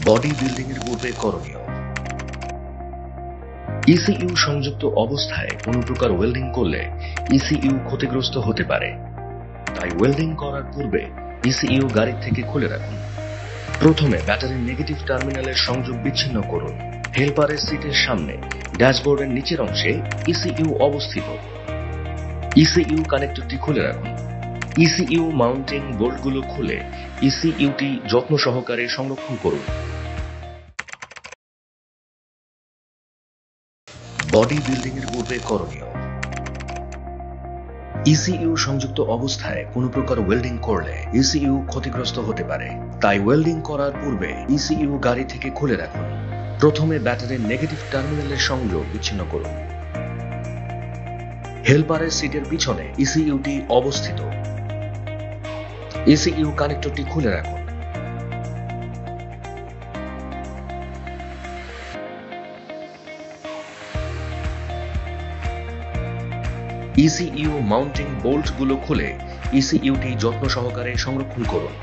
Body building এর পূর্বে করণীয়। ইসিইউ সংযুক্ত অবস্থায় কোনো প্রকার ওয়েল্ডিং করলে ইসিইউ ক্ষতিগ্রস্ত হতে পারে, তাই ওয়েল্ডিং করার পূর্বে ইসিইউ গাড়ি থেকে খুলে রাখুন। প্রথমে ব্যাটারির নেগেটিভ টার্মিনালের সংযোগ বিচ্ছিন্ন করুন। হেল্পারের সিটের সামনে ড্যাশবোর্ডের নিচের অংশে ইসিইউ অবস্থিত। ইসিইউ কানেক্টরটি খুলে রাখুন। ইসিইউ মাউন্টিং বোল্টগুলো খুলে ইসিইউটি যত্ন সহকারে সংরক্ষণ করুন। বডি বিল্ডিং এর পূর্বে করণীয়। ইসিইউ সংযুক্ত অবস্থায় কোনো প্রকার ওয়েল্ডিং করলে ইসিইউ ক্ষতিগ্রস্ত হতে পারে, তাই ওয়েল্ডিং করার পূর্বে ইসিইউ গাড়ি থেকে খুলে রাখুন। প্রথমে ব্যাটারির নেগেটিভ টার্মিনালের সংযোগ বিচ্ছিন্ন করুন। হেল্পারের সিটের পিছনে ইসিইউটি অবস্থিত। ইসিইউ কানেক্টরটি খুলে রাখুন। ইসিইউ মাউন্টিং বোল্টগুলো খুলে ইসিইউটি যত্ন সহকারে সংরক্ষণ করুন।